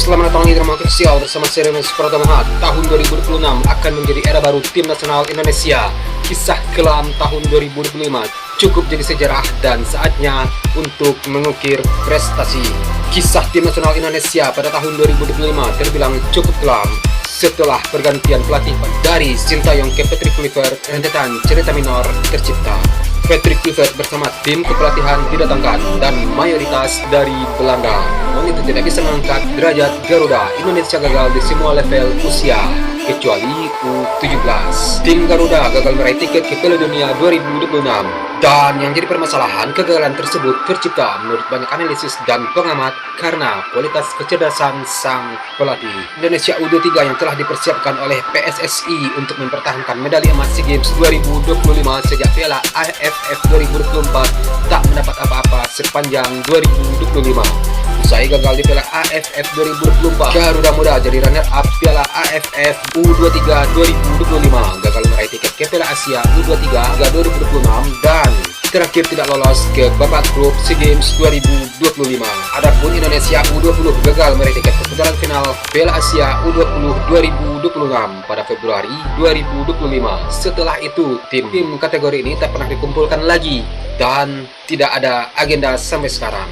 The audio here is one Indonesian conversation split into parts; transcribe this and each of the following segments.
Selamat datang di drama krusial bersama saya Remes Pratamahat. Tahun 2026 akan menjadi era baru tim nasional Indonesia. Kisah kelam tahun 2025 cukup jadi sejarah dan saatnya untuk mengukir prestasi. Kisah tim nasional Indonesia pada tahun 2025 terbilang cukup kelam. Setelah pergantian pelatih dari Sintayong ke Patrick Kluivert, rentetan cerita minor tercipta. Patrick Kluivert bersama tim kepelatihan didatangkan dan mayoritas dari Belanda. Namun itu tidak bisa mengangkat derajat Garuda. Indonesia gagal di semua level usia kecuali U17. Tim Garuda gagal meraih tiket ke Piala Dunia 2026. Dan yang jadi permasalahan, kegagalan tersebut tercipta menurut banyak analisis dan pengamat karena kualitas kecerdasan sang pelatih. Indonesia U23 yang telah dipersiapkan oleh PSSI untuk mempertahankan medali emas SEA Games 2025 sejak Piala AFF 2024 tak mendapat apa-apa sepanjang 2025. Usai gagal di Piala AFF 2024, Garuda Muda jadi runner-up Piala AFF U23 2025, gagal meraih tiket ke Piala Asia U23 2026 dan terakhir tidak lolos ke babak grup SEA Games 2025. Adapun Indonesia U20 gagal meraih tiket ke putaran final Piala Asia U20 2026 pada Februari 2025. Setelah itu, tim kategori ini tak pernah dikumpulkan lagi dan tidak ada agenda sampai sekarang.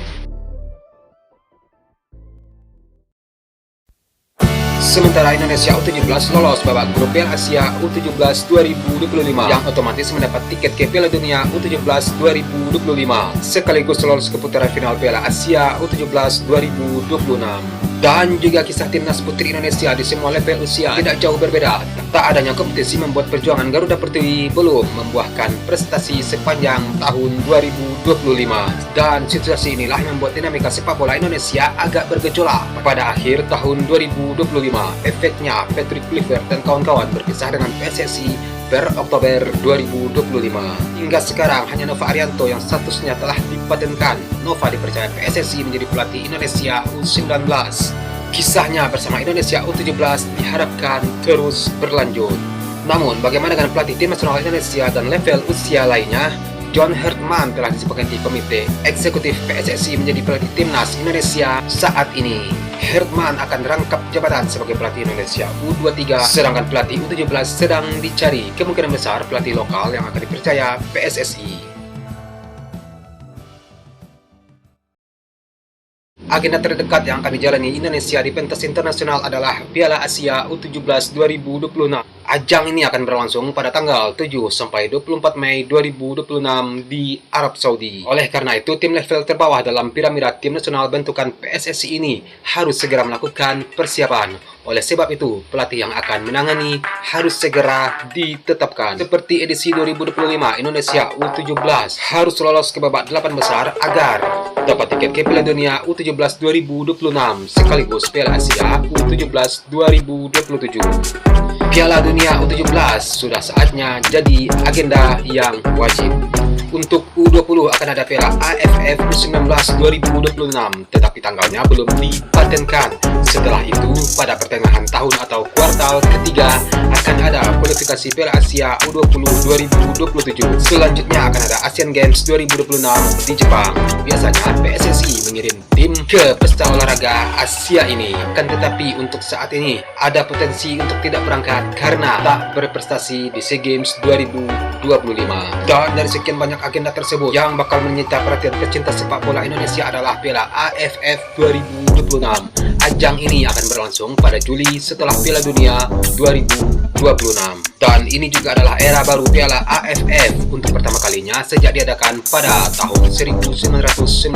Sementara Indonesia U17 lolos babak grup Piala Asia U17 2025 yang otomatis mendapat tiket ke Piala Dunia U17 2025 sekaligus lolos ke putaran final Piala Asia U17 2026. Dan juga kisah timnas putri Indonesia di semua level usia tidak jauh berbeda. Tak adanya kompetisi membuat perjuangan Garuda Pertiwi belum membuahkan prestasi sepanjang tahun 2025. Dan situasi inilah yang membuat dinamika sepak bola Indonesia agak bergejolak. Pada akhir tahun 2025, efeknya Patrick Kluivert dan kawan-kawan berpisah dengan PSSI per Oktober 2025. Hingga sekarang hanya Nova Arianto yang statusnya telah dipatenkan. Nova dipercaya PSSI menjadi pelatih Indonesia U19. Kisahnya bersama Indonesia U17 diharapkan terus berlanjut. Namun bagaimana dengan pelatih tim nasional Indonesia dan level usia lainnya? John Hertman telah disepakati komite eksekutif PSSI menjadi pelatih timnas Indonesia saat ini. Hertman akan rangkap jabatan sebagai pelatih Indonesia U23, sedangkan pelatih U17 sedang dicari. Kemungkinan besar pelatih lokal yang akan dipercaya PSSI. Agenda terdekat yang akan dijalani Indonesia di pentas internasional adalah Piala Asia U17 2026. Ajang ini akan berlangsung pada tanggal 7 sampai 24 Mei 2026 di Arab Saudi. Oleh karena itu, tim level terbawah dalam piramida tim nasional bentukan PSSI ini harus segera melakukan persiapan. Oleh sebab itu, pelatih yang akan menangani harus segera ditetapkan. Seperti edisi 2025, Indonesia U17 harus lolos ke babak 8 besar agar dapat tiket ke Piala Dunia U17 2026 sekaligus Piala Asia U17 2027. Piala Dunia U17 sudah saatnya jadi agenda yang wajib. Untuk U20 akan ada Piala AFF U19 2026, tetapi tanggalnya belum dipatenkan. Setelah itu, pada pertengahan tahun atau kuartal ketiga akan ada kualifikasi Piala Asia U20 2027. Selanjutnya akan ada Asian Games 2026 di Jepang. Biasanya PSSI mengirim tim ke pesta olahraga Asia ini. Kan tetapi untuk saat ini ada potensi untuk tidak berangkat karena tak berprestasi di SEA Games 2025. Dan dari sekian banyak agenda tersebut, yang bakal menyita perhatian pecinta sepak bola Indonesia adalah Piala AFF 2026. Ajang ini akan berlangsung pada Juli setelah Piala Dunia 2026. Dan ini juga adalah era baru Piala AFF untuk pertama kalinya sejak diadakan pada tahun 1996.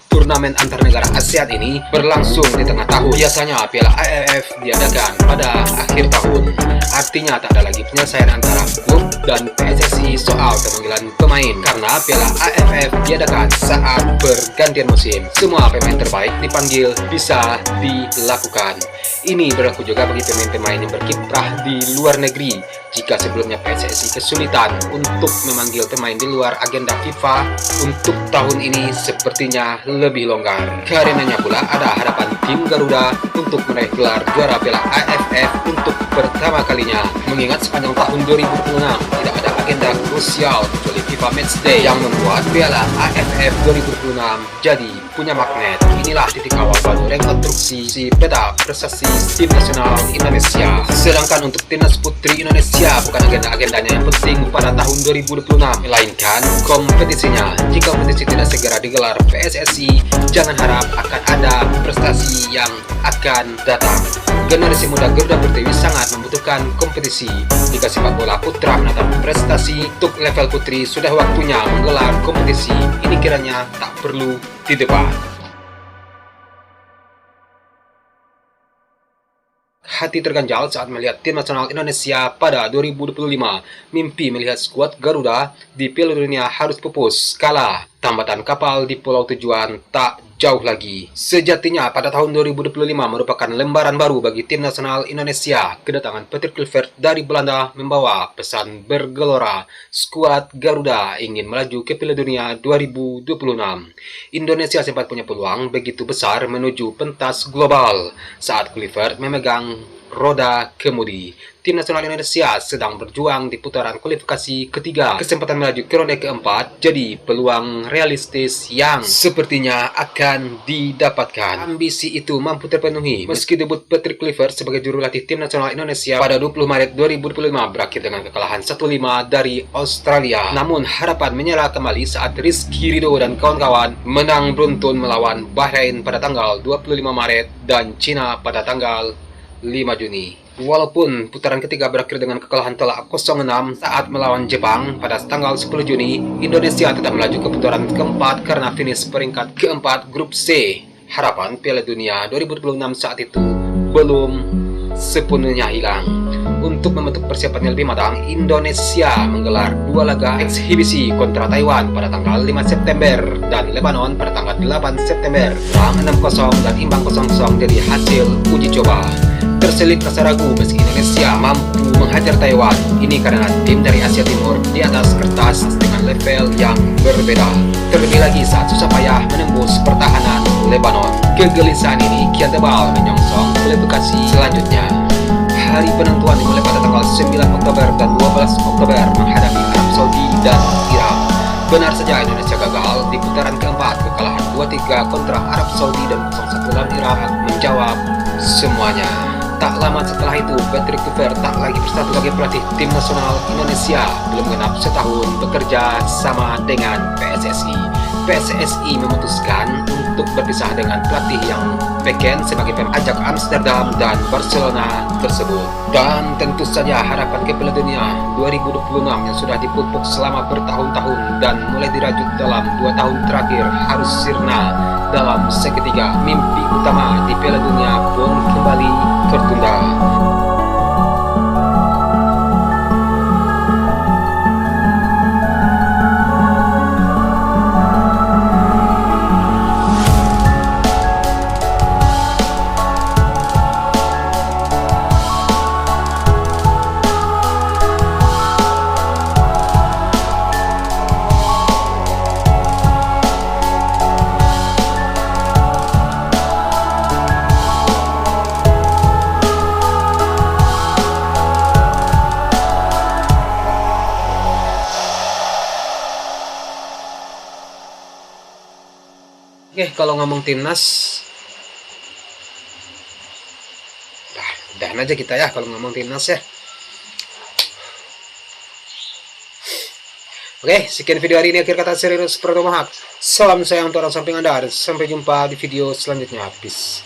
Turnamen antar negara ASEAN ini berlangsung di tengah tahun. Biasanya Piala AFF diadakan pada akhir tahun. Artinya tak ada lagi penyelesaian antara klub dan PSSI soal pemanggilan pemain karena Piala AFF diadakan saat pergantian musim. Semua pemain terbaik dipanggil bisa dilakukan. Ini berlaku juga bagi pemain-pemain yang berkiprah di luar negeri. Jika sebelumnya PSSI kesulitan untuk memanggil pemain di luar agenda FIFA, untuk tahun ini sepertinya lebih longgar. Karenanya pula ada harapan tim Garuda untuk meraih gelar juara Piala AFF untuk pertama kalinya. Mengingat sepanjang tahun 2026 tidak ada agenda krusial kecuali FIFA Matchday yang membuat Piala AFF 2026 jadi punya magnet. Inilah titik awal baru rekonstruksi si peta prestasi tim nasional Indonesia. Sedangkan untuk timnas putri Indonesia bukan agenda-agendanya yang penting pada tahun 2026, melainkan kompetisinya. Jika kompetisi tidak segera digelar PSSI, jangan harap akan ada prestasi yang akan datang. Generasi muda Garuda Pertiwi sangat membutuhkan kompetisi. Jika sepak bola putra menatap prestasi untuk level putri, sudah waktunya menggelar kompetisi. Ini kiranya tak perlu di depan. Hati terganjal saat melihat tim nasional Indonesia pada 2025. Mimpi melihat skuad Garuda di Piala Dunia harus pupus, kalah. Tambatan kapal di pulau tujuan tak jauh lagi. Sejatinya pada tahun 2025 merupakan lembaran baru bagi tim nasional Indonesia. Kedatangan Patrick Kluivert dari Belanda membawa pesan bergelora. Skuad Garuda ingin melaju ke Piala Dunia 2026. Indonesia sempat punya peluang begitu besar menuju pentas global saat Kluivert memegang roda kemudi. Tim nasional Indonesia sedang berjuang di putaran kualifikasi ketiga. Kesempatan melaju ke ronde keempat jadi peluang realistis yang sepertinya akan didapatkan. Ambisi itu mampu terpenuhi meski debut Patrick Kluivert sebagai juru latih tim nasional Indonesia pada 20 Maret 2025 berakhir dengan kekalahan 1-5 dari Australia. Namun harapan menyala kembali saat Rizky Ridho dan kawan-kawan menang beruntun melawan Bahrain pada tanggal 25 Maret dan Cina pada tanggal 5 Juni. Walaupun putaran ketiga berakhir dengan kekalahan telak 0-6 saat melawan Jepang pada tanggal 10 Juni, Indonesia tetap melaju ke putaran keempat karena finish peringkat keempat grup C. Harapan Piala Dunia 2026 saat itu belum sepenuhnya hilang. Untuk membentuk persiapan yang lebih matang, Indonesia menggelar 2 laga eksibisi kontra Taiwan pada tanggal 5 September dan Lebanon pada tanggal 8 September. Menang 6-0 dan imbang 0-0 jadi hasil uji coba. Terselip rasa ragu meski Indonesia mampu menghajar Taiwan. Ini karena tim dari Asia Timur di atas kertas dengan level yang berbeda. Terlebih lagi saat susah payah menembus pertahanan Lebanon. Kegelisahan ini kian tebal menyongsong kualifikasi selanjutnya. Hari penentuan dimulai pada tanggal 9 Oktober dan 12 Oktober menghadapi Arab Saudi dan Irak. Benar saja Indonesia gagal di putaran keempat. Kekalahan 2-3 kontra Arab Saudi dan 0-1 lawan Irak menjawab semuanya. Tak lama setelah itu, Patrick Kluivert tak lagi bersatu sebagai pelatih tim nasional Indonesia. Belum genap setahun bekerja sama dengan PSSI. PSSI memutuskan untuk berpisah dengan pelatih yang vacant sebagai pemajak Amsterdam dan Barcelona tersebut. Dan tentu saja harapan ke Piala Dunia 2026 yang sudah dipupuk selama bertahun-tahun dan mulai dirajut dalam 2 tahun terakhir harus sirna dalam seketika. Mimpi utama di Piala Dunia pun kembali tertunda. Oke, kalau ngomong timnas, udahan aja kita ya kalau ngomong timnas ya. Oke, sekian video hari ini. Akhir kata serius Pratomahak. Salam sayang untuk orang samping Anda. Sampai jumpa di video selanjutnya. Peace.